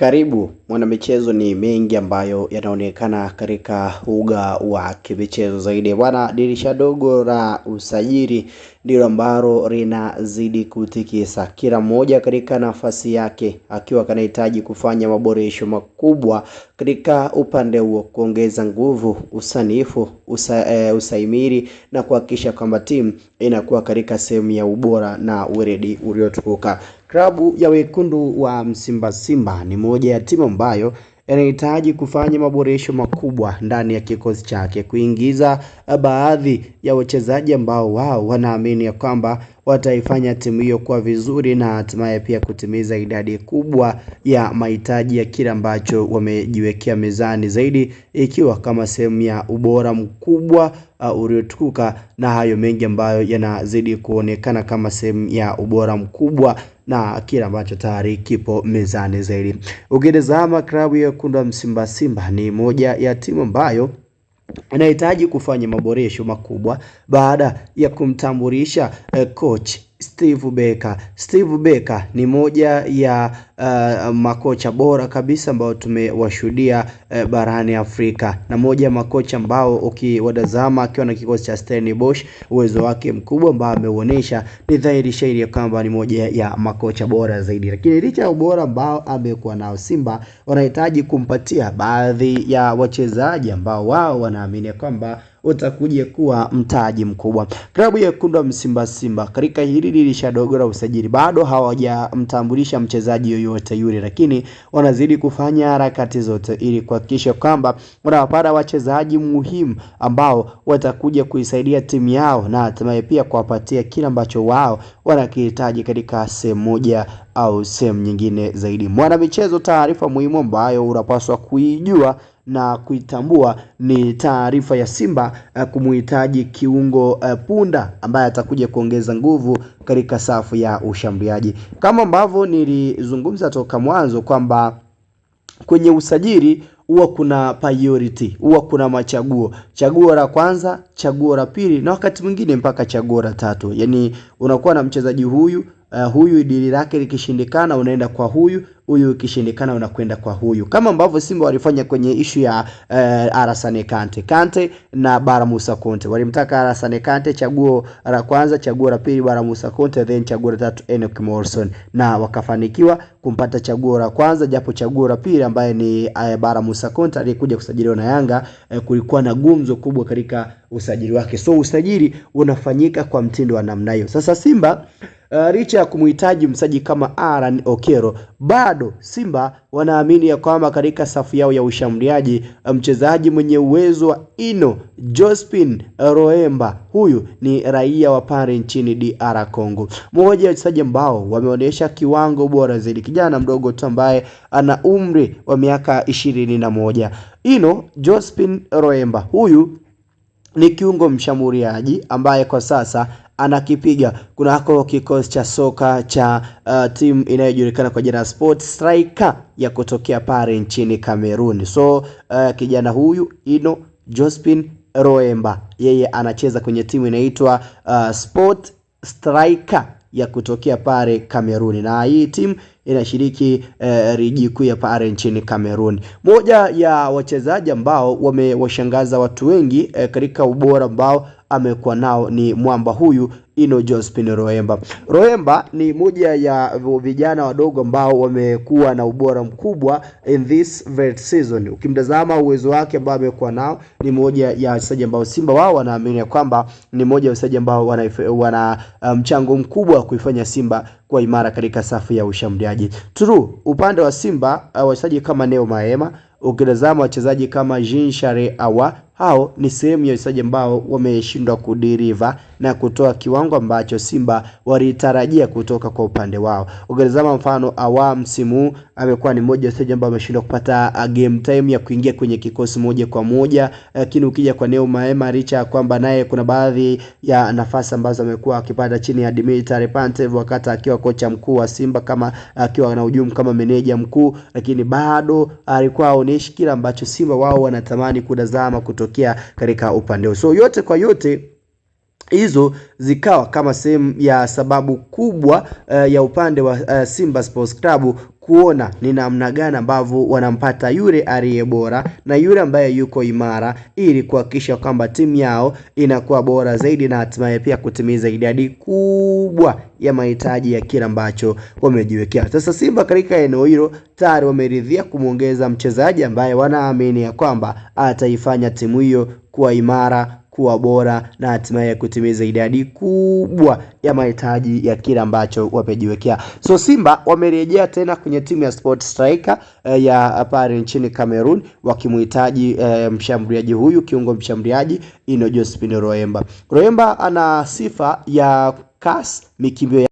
Karibu mwanamichezo, ni mengi ambayo yanaonekana katika uga wa kimichezo zaidi. Bwana, dirisha dogo la usajili ndilo ambalo linazidi kutikisa, kila mmoja katika nafasi yake akiwa kanahitaji kufanya maboresho makubwa katika upande huo, kuongeza nguvu, usanifu, usaimiri na kuhakikisha kwamba timu inakuwa katika sehemu ya ubora na weledi uliotukuka. Klabu ya wekundu wa Simba ni moja ya timu ambayo inahitaji kufanya maboresho makubwa ndani ya kikosi chake, kuingiza baadhi ya wachezaji ambao wao wanaamini ya kwamba wataifanya timu hiyo kwa vizuri na hatimaye pia kutimiza idadi kubwa ya mahitaji ya kile ambacho wamejiwekea mezani, zaidi ikiwa kama sehemu ya ubora mkubwa uliotukuka, na hayo mengi ambayo yanazidi kuonekana kama sehemu ya ubora mkubwa na kile ambacho tayari kipo mezani zaidi. Ukitazama klabu ya wekundu wa Simba ni moja ya timu ambayo inahitaji kufanya maboresho makubwa baada ya kumtambulisha coach Steve Barker. Steve Barker ni moja ya makocha bora kabisa ambao tumewashuhudia barani Afrika, na moja ya makocha ambao ukiwadazama akiwa na kikosi cha Stellenbosch, uwezo wake mkubwa ambao ameuonesha ni dhahiri shahiri ya kwamba ni moja ya makocha bora zaidi. Lakini licha ya ubora ambao amekuwa nao, Simba wanahitaji kumpatia baadhi ya wachezaji ambao wao wanaamini kwamba utakuja kuwa mtaji mkubwa. Klabu ya wekundu wa Simba katika hili dirisha dogo la usajili bado hawajamtambulisha mchezaji yoyote yule, lakini wanazidi kufanya harakati zote ili kuhakikisha kwamba wanapata wachezaji muhimu ambao watakuja kuisaidia timu yao na hatimaye pia kuwapatia kile ambacho wao wanakihitaji katika sehemu moja au sehemu nyingine zaidi. Mwanamichezo, taarifa muhimu ambayo unapaswa kuijua na kuitambua ni taarifa ya Simba kumuhitaji kiungo punda ambaye atakuja kuongeza nguvu katika safu ya ushambuliaji. Kama ambavyo nilizungumza toka mwanzo kwamba kwenye usajili huwa kuna priority, huwa kuna machaguo. Chaguo la kwanza, chaguo la pili na wakati mwingine mpaka chaguo la tatu. Yaani unakuwa na mchezaji huyu huyu dili lake likishindikana unaenda kwa huyu, huyu ikishindikana unakwenda kwa huyu, kama ambavyo Simba walifanya kwenye ishu ya Alassane Kante na Bara Musa Conte. Walimtaka Alassane Kante chaguo la kwanza, chaguo la pili Bara Musa Conte, then chaguo la tatu Enock Morrison, na wakafanikiwa kumpata chaguo la kwanza, japo chaguo la pili ambaye ni Bara Musa Conte aliyekuja kusajiliwa na Yanga kulikuwa na gumzo kubwa katika usajili wake. So usajili unafanyika kwa mtindo wa namna hiyo. Sasa Simba licha ya kumhitaji msaji kama Aaron Okero, bado Simba wanaamini ya kwamba katika safu yao ya ushambuliaji mchezaji mwenye uwezo wa Jospin Roemba, huyu ni raia wa pale nchini DR Congo, mmoja wa wachezaji ambao wameonyesha kiwango bora zaidi, kijana mdogo tu ambaye ana umri wa miaka 21. Jospin Roemba huyu ni kiungo mshambuliaji ambaye kwa sasa anakipiga kunako kikosi cha soka cha timu inayojulikana kwa jina Sport Striker ya kutokea pale nchini Cameroon. So kijana huyu Jospin Roemba yeye anacheza kwenye timu inaitwa Sport Striker ya kutokea pale Cameroon, na hii timu inashiriki ligi kuu ya pale nchini Cameroon. Moja ya wachezaji ambao wamewashangaza watu wengi katika ubora ambao amekuwa nao ni mwamba huyu Jospin Roemba. Roemba ni moja ya vijana wadogo ambao wamekuwa na ubora mkubwa in this very season. Ukimtazama uwezo wake ambao amekuwa nao, ni moja ya wachezaji ambao Simba wao wanaamini kwamba ni moja ya wachezaji ambao wana mchango mkubwa wa kuifanya Simba kwa imara katika safu ya ushambuliaji. True, upande wa Simba wachezaji kama Neo Maema, ukitazama wachezaji kama Jean Charles Awa, hao ni sehemu ya wachezaji ambao wameshindwa kuderiva na kutoa kiwango ambacho Simba walitarajia kutoka kwa upande wao. Ukitazama mfano Awa msimu amekuwa ni mmoja wa wachezaji ambao wameshindwa kupata game time ya kuingia kwenye kikosi moja kwa moja, lakini ukija kwa Neo Maema, licha kwamba naye kuna baadhi ya nafasi ambazo amekuwa akipata chini ya Dimitri Pantev wakati akiwa kocha mkuu wa Simba, kama akiwa na ujumu kama meneja mkuu, lakini bado alikuwa aoneshi kila ambacho Simba wao wanatamani kutazama kutokea katika upande. So yote kwa yote hizo zikawa kama sehemu ya sababu kubwa ya upande wa Simba Sports Club kuona ni namna gani ambavyo wanampata yule aliye bora na yule ambaye yuko imara, ili kuhakikisha kwamba timu yao inakuwa bora zaidi na hatimaye pia kutimiza idadi kubwa ya mahitaji ya kila ambacho wamejiwekea. Sasa Simba katika eneo hilo tayari wameridhia kumuongeza mchezaji ambaye wanaamini ya kwamba ataifanya timu hiyo kuwa imara, kuwa bora na hatimaye kutimiza idadi kubwa ya mahitaji ya kila ambacho wamejiwekea. So Simba wamerejea tena kwenye timu ya Sport Striker ya pale nchini Cameroon, wakimhitaji mshambuliaji huyu, kiungo mshambuliaji Ino Josephine Roemba. Roemba ana sifa ya kasi, mikimbio